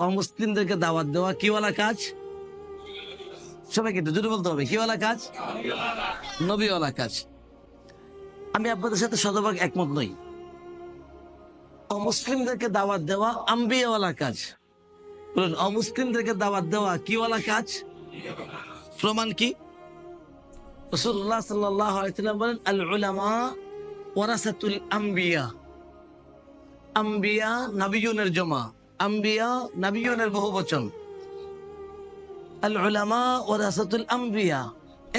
অমুসলিমদেরকে দাওয়াত দেওয়া কিওয়ালা কাজ? সবাইকে একটু জোরে বলতে হবে, কিওয়ালা কাজ? নবীওয়ালা কাজ। আমি আপনাদের সাথে শতভাগ একমত নই। অমুসলিমদেরকে দাওয়াত দেওয়া আম্বিয়াওয়ালা কাজ। বলুন, অমুসলিমদেরকে দাওয়াত দেওয়া কিওয়ালা কাজ? প্রমাণ কি? রাসূলুল্লাহ সাল্লাল্লাহু আলাইহি ওয়াসাল্লাম বলেন, আল উলামা ওয়ারাসাতুল আম্বিয়া। আম্বিয়া নবিয়ুনের জমা, আম্বিয়া নবিয়ুনের বহুবচন। আল উলামা ওয়ারাসাতুল আম্বিয়া,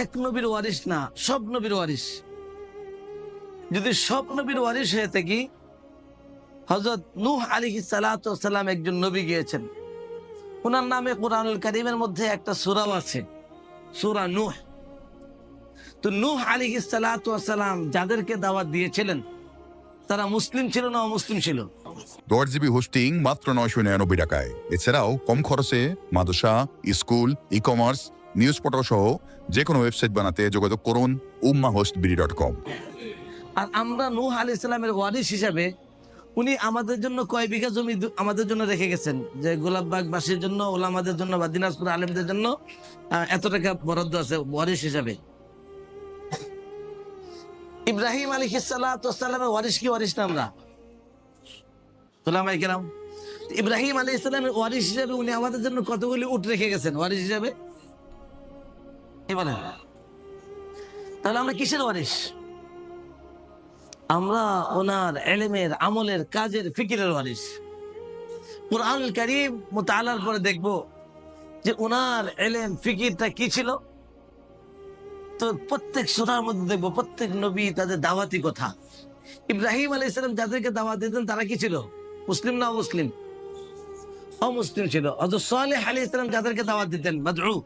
এক নবীর ওয়ারিস না, সব নবীর ওয়ারিস। যদি সব নবীর ওয়ারিস হয়ে থাকি, হযরত নূহ আলাইহিস সালাতু ওয়াস সালাম একজন নবী গিয়েছেন, ওনার নামে কোরআনুল কারীমের মধ্যে একটা সূরাও আছে, সূরা নূহ। তো নূহ আলাইহিস সালাতু ওয়াস সালাম যাদেরকে দাওয়াত দিয়েছিলেন, তারা মুসলিম ছিল না অমুসলিম ছিল? 10 জিবি হোস্টিং মাত্র 999 টাকায়। এছাড়াও কম খরচে মাদ্রাসা, স্কুল, ই-কমার্স, নিউজ পোর্টাল সহ যে কোনো ওয়েবসাইট বানাতে যোগাযোগ করুন ummahostbiri.com। আর আমরা নূহ আলাইহিস সালামের ওয়ারিস হিসাবে উনি আমাদের জন্য কয় বিঘা জমি আমাদের জন্য রেখে গেছেন, যে গোলাপবাগবাসীর জন্য, ওলামাদের জন্য বা দিনাজপুর আলেমদের জন্য এত টাকা বরাদ্দ আছে ওয়ারিস হিসাবে। ইব্রাহিম আলাইহিস সালাতু ওয়াস সালামের ওয়ারিস কি ওয়ারিস না আমরা? ওলামায়ে কেরাম, ইব্রাহিম আলাইহিস সালামের ওয়ারিস হিসাবে উনি আমাদের জন্য কতগুলি উট রেখে গেছেন ওয়ারিস হিসাবে? কি বলেন? তাহলে আমরা কিসের ওয়ারিস? আমরা ওনার ইলমের, আমলের, কাজের, ফিকিরের ওয়ারিস। কুরআনুল কারীম মুতাআলার পরে দেখব যে ওনার ইলম, ফিকিরটা কি ছিল। তো প্রত্যেক সূরার মধ্যে দেখব প্রত্যেক নবী তাদের দাওয়াতি কথা। ইব্রাহিম আলাইহিস সালাম যাদেরকে দাওয়াত দিতেন তারা কি ছিল? মুসলিম না অমুসলিম? অমুসলিম ছিল। হযরত সালেহ আলাইহিস সালাম যাদেরকে দাওয়াত দিতেন, মাদউ,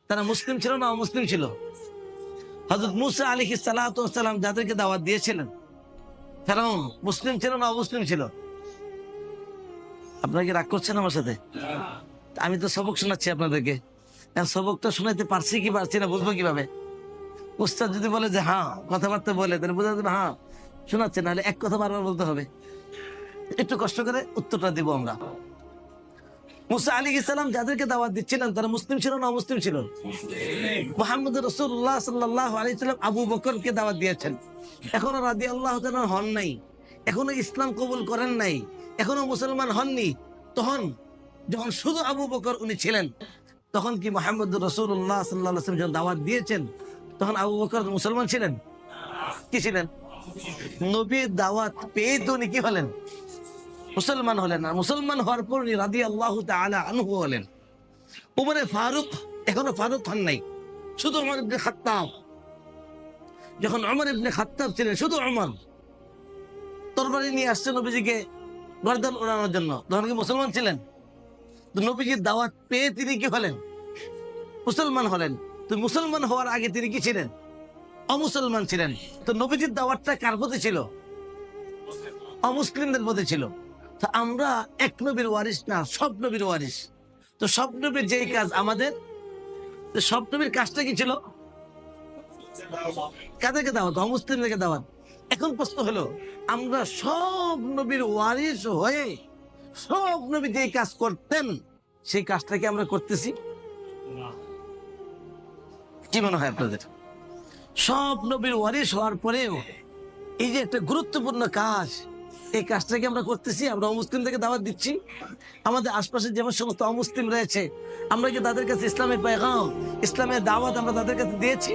তারা মুসলিম ছিল না অমুসলিম ছিল? হযরত মূসা আলাইহিস সালাতু ওয়াস সালাম যাদেরকে দাওয়াত দিয়েছিলেন, ফেরাউন, মুসলিম ছিল না অমুসলিম ছিল? আপনারা কি রাগ করছেন আমার সাথে? আমি তো সবক শোনাচ্ছি আপনাদেরকে, সবকটা শোনাইতে পারছি কি পারছি না বুঝবো কিভাবে? উস্তাদ যদি বলে যে হ্যাঁ, কথাবার্তা বলে, তাহলে বোঝা যাবে হ্যাঁ শোনাচ্ছে, নাহলে এক কথা বারবার বলতে হবে। একটু কষ্ট করে উত্তরটা দিব আমরা। মুসা আলাইহিস সালাম যাদেরকে দাওয়াত দিচ্ছিলেন, তারা মুসলিম ছিল না অমুসলিম ছিল? মুহাম্মদ রাসূলুল্লাহ সাল্লাল্লাহু আলাইহি ওয়াসাল্লাম আবু বকরকে দাওয়াত দিয়েছেন, এখনো রাদিয়াল্লাহু তাআলা হন নাই, এখনো ইসলাম কবুল করেন নাই, এখনো মুসলমান হননি। তখন যখন শুধু আবু বকর উনি ছিলেন, তখন কি মুহাম্মদ রাসূলুল্লাহ সাল্লাল্লাহু আলাইহি ওয়াসাল্লাম যখন দাওয়াত দিয়েছেন, তখন আবু বকর মুসলমান ছিলেন? কি ছিলেন? নবীর দাওয়াত পেয়ে তো উনি কি হলেন? মুসলমান হলেন। আর মুসলমান হওয়ার পর উনি রাদিয়াল্লাহু তাআলা আনহু হলেন। উমরে ফারুক এখনো ফারুক হন নাই, শুধু উমর ইবনে খাত্তাব। যখন উমর ইবনে খাত্তাব ছিলেন, শুধু উমর তরবারি নিয়ে আসছেন নবীজিকে গর্দান ওড়ানোর জন্য, তখন কি মুসলমান ছিলেন? তো নবীজির দাওয়াত পেয়ে তিনি কি হলেন? মুসলমান হলেন। তো মুসলমান হওয়ার আগে তিনি কি ছিলেন? অমুসলমান ছিলেন। তো নবীজির দাওয়াতটা কার প্রতি ছিল? অমুসলিমদের মধ্যে ছিল। তো আমরা এক নবীর ওয়ারিস না, সব নবীর ওয়ারিস। তো সব নবীর যেই কাজ আমাদের, তো সব নবীর কাজটা কি ছিল? কাদেরকে দাওয়াত? অমুসলিমদেরকে দাওয়াত। এখন প্রশ্ন হলো, আমরা সব নবীর ওয়ারিস হয়ে সব নবী যেই কাজ করতেন, সেই কাজটা কি আমরা করতেছি? কি মনে হয় আপনাদের? সব নবীর ওয়ারিস হওয়ার পরেও এই যে একটা গুরুত্বপূর্ণ কাজ, এই কাজটা কি আমরা করতেছি? আমরা অমুসলিমদেরকে দাওয়াত দিচ্ছি। আমাদের আশপাশে যেমন সমস্ত অমুসলিম রয়েছে, আমরা কি তাদের কাছে ইসলামের পেগাম, ইসলামের দাওয়াত আমরা তাদের কাছে দিয়েছি?